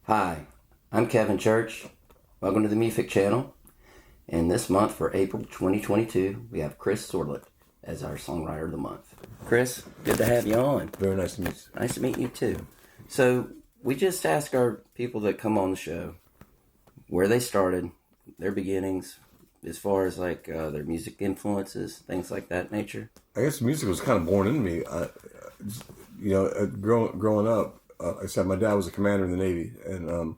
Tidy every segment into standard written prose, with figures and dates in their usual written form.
Hi, I'm Kevin Church. Welcome to the MUFIC channel. And this month for April 2022, we have Chris Sordelet as our Songwriter of the Month. Chris, good to have you on. Very nice to meet you. Nice to meet you too. So we just ask our people that come on the show where they started, their beginnings, as far as like their music influences, things like that nature. I guess music was kind of born in me. Growing up, like I said, my dad was a commander in the Navy, and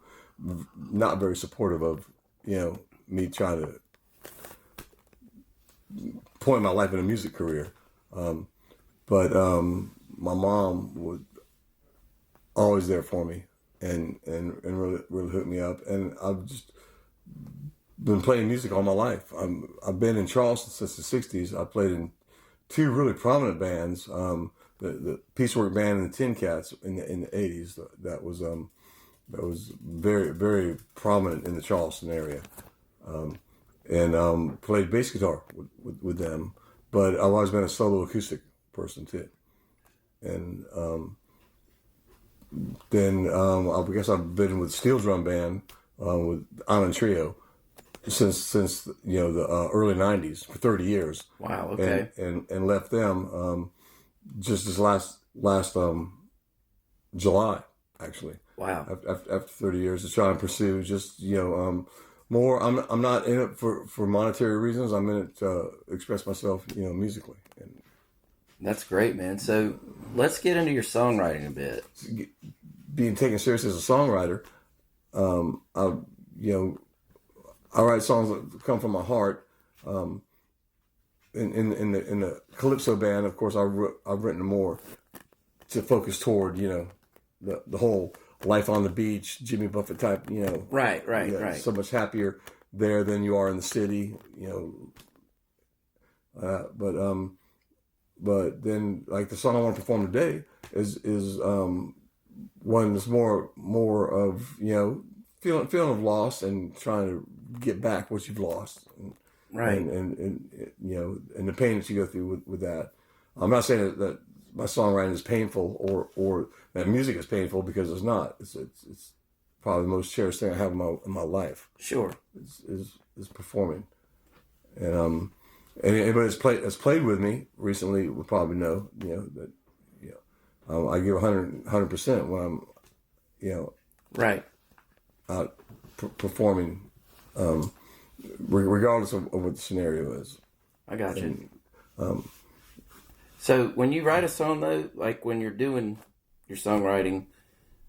not very supportive of me trying to point my life in a music career. But my mom was always there for me, and really hooked me up. And I've just been playing music all my life. I've been in Charleston since the '60s. I played in two really prominent bands. The Piecework Band and the Tin Cats in the '80s. That was very, very prominent in the Charleston area, and played bass guitar with them. But I've always been a solo acoustic person too. And then I guess I've been with Steel Drum Band with Island Trio since the early '90s for 30 years. Wow. Okay. And left them just this last July, actually. Wow. After 30 years to try and pursue just more. I'm not in it for monetary reasons. I'm in it to express myself musically. And That's great, man. So let's get into your songwriting a bit. being taken seriously as a songwriter, I write songs that come from my heart. In the Calypso band, of course, I've written more to focus toward the whole life on the beach, Jimmy Buffett type. Right. So much happier there than you are in the city. But then like the song I want to perform today is one that's more of feeling of loss and trying to get back what you've lost. Right. And the pain that you go through with that. I'm not saying that my songwriting is painful or that music is painful, because it's not. It's probably the most cherished thing I have in my life. Sure. Is performing. And anybody that's played with me recently would probably know that I give 100% when I'm Right. out performing. Regardless of what the scenario is. I got you. So when you write a song, though, like when you're doing your songwriting,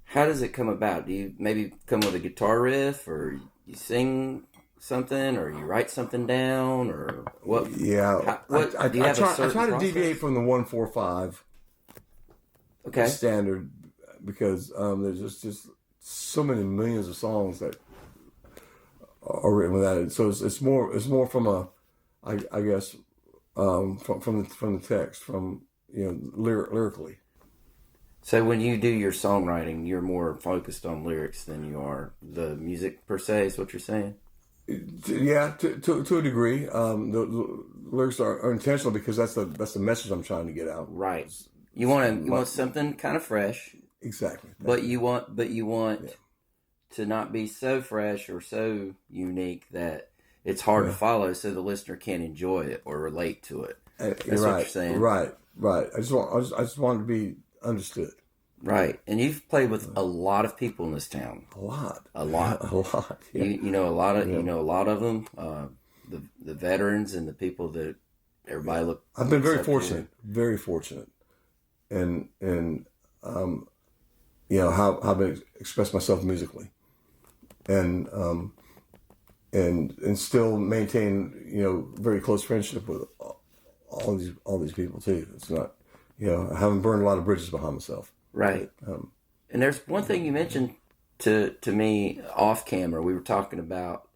how does it come about? Do you maybe come with a guitar riff, or you sing something, or you write something down, or what? Yeah, Do you have a certain I try to process? deviate from the 1-4-5 Okay. standard, because there's just so many millions of songs that are written with that. So it's more from I guess from the text, from lyrically. So when you do your songwriting, you're more focused on lyrics than you are the music per se. Is what you're saying? Yeah, to a degree. The lyrics are intentional because that's the message I'm trying to get out. Right. You want something kind of fresh. Exactly. But you want to not be so fresh or so unique that it's hard to follow, so the listener can't enjoy it or relate to it. That's what you're saying. Right. I just want it to be understood. Right. And you've played with a lot of people in this town. A lot. A lot. Yeah. You know a lot of them. The veterans and the people that everybody look. I've been very looks up to. fortunate, and how I've been express myself musically, and still maintain very close friendship with all these people too. It's not I haven't burned a lot of bridges behind myself. Right. And there's one thing you mentioned to me off camera. We were talking about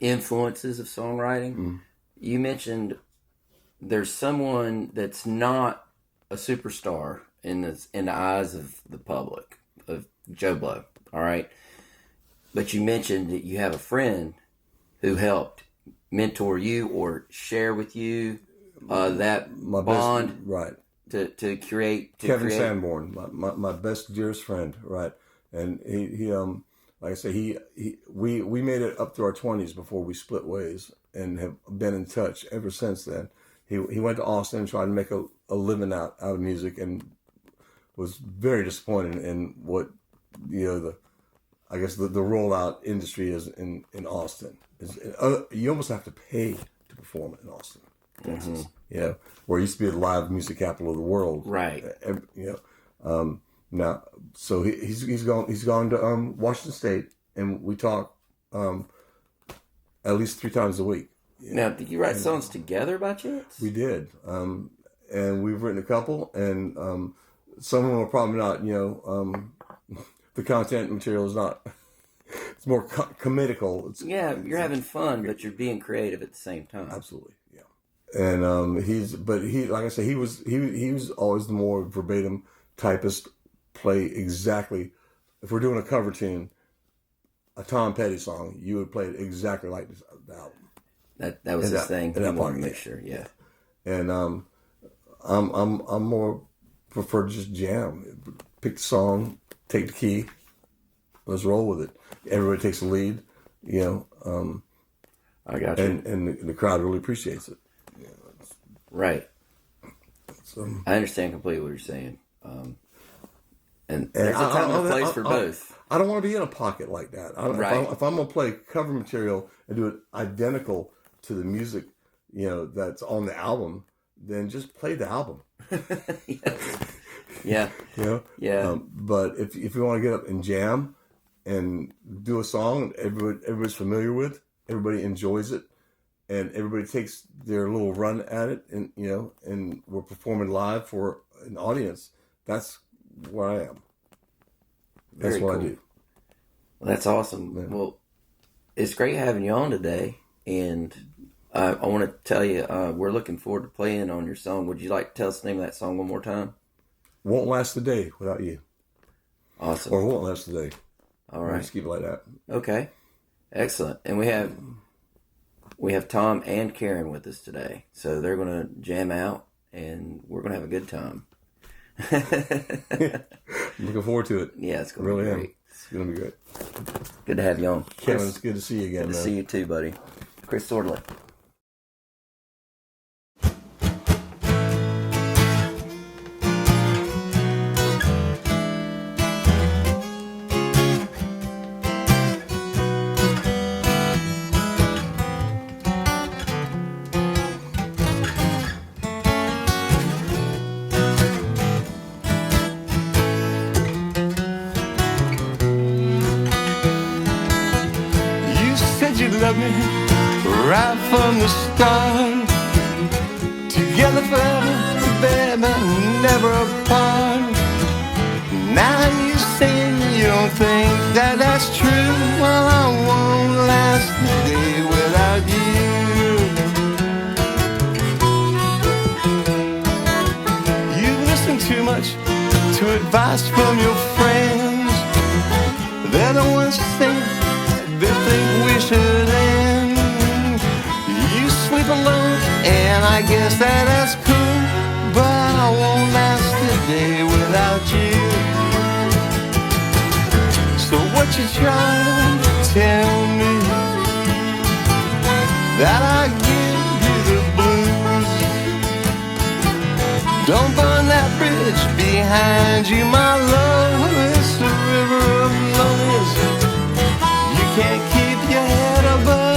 influences of songwriting. Mm. You mentioned there's someone that's not a superstar in the eyes of the public, of Joe Blow. All right. But you mentioned that you have a friend who helped mentor you or share with you that My bond best, right. to create. Kevin Sanborn, my best, dearest friend, right? and he like I say, we made it up to our 20s before we split ways, and have been in touch ever since then. He went to Austin and tried to make a living out of music, and was very disappointed in what the rollout industry is in Austin. You almost have to pay to perform in Austin, Texas. Where it used to be the live music capital of the world. Right. Now, so he's gone to Washington State, and we talk at least 3 times a week. Now, did you write songs together by chance? We did, and we've written a couple, and some of them are probably not. The content material is not. It's more comedical. You're having fun, but you're being creative at the same time. Absolutely, yeah. And he like I said, he was always the more verbatim typist. Play exactly. If we're doing a cover tune, a Tom Petty song, you would play it exactly like the album. That was his thing. He wanted to make sure, yeah. And I'm more prefer to just jam. Pick the song, take the key, let's roll with it. Everybody takes the lead, I got you. And the crowd really appreciates it. Right. So, I understand completely what you're saying. And there's a time and a place for both. I don't want to be in a pocket like that. If I'm going to play cover material and do it identical to the music, that's on the album, then just play the album. Yeah. Yeah. But if you want to get up and jam and do a song everybody's familiar with, everybody enjoys it, and everybody takes their little run at it, and and we're performing live for an audience, that's where I am. That's what I do. Well, that's awesome. Yeah. Well, it's great having you on today, and I want to tell you we're looking forward to playing on your song. Would you like to tell us the name of that song one more time? Won't Last a Day Without You. Awesome. Or Won't Last a Day. All right. Just keep it like that. Okay. Excellent. And we have Tom and Karen with us today, so they're going to jam out, and we're going to have a good time. Looking forward to it. Yeah, it's going to be great. It's going to be great. Good to have you on. Kevin, it's good to see you again. Good to see you too, buddy. Chris Sordelet. Love me right from the start. Together forever, baby, never apart. Now you say you don't think that that's true. Well, I won't last a day without you. You listen too much to advice from your friends. They're the ones who say they think we should end. You sleep alone, and I guess that's cool, but I won't last a day without you. So what you trying to tell me? That I give you the blues? Don't burn that bridge behind you, my love. It's a river of loneliness. Can't keep your head above.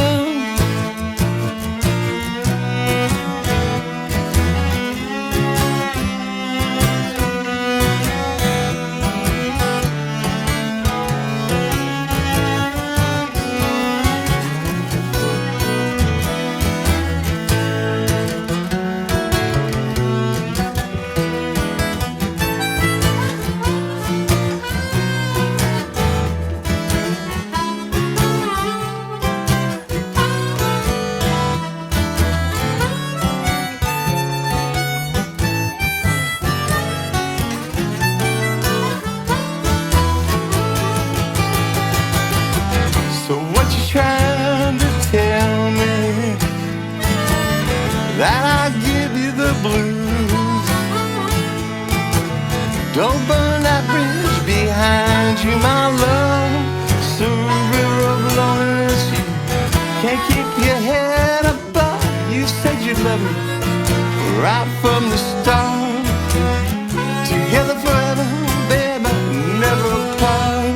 That I give you the blues. Don't burn that bridge behind you, my love. It's a river of loneliness. You can't keep your head above. You said you'd love me right from the start. Together forever, baby, never apart.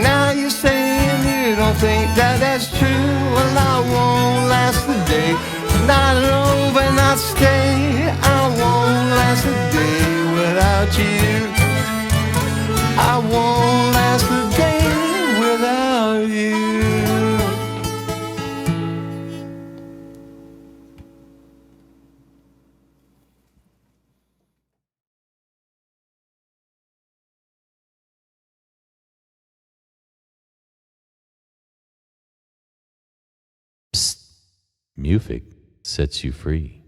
Now you're saying you don't think that that's true. Well, I won't last the day. Not overnight stay. I won't last a day without you. I won't last a day without you. MUFIC sets you free.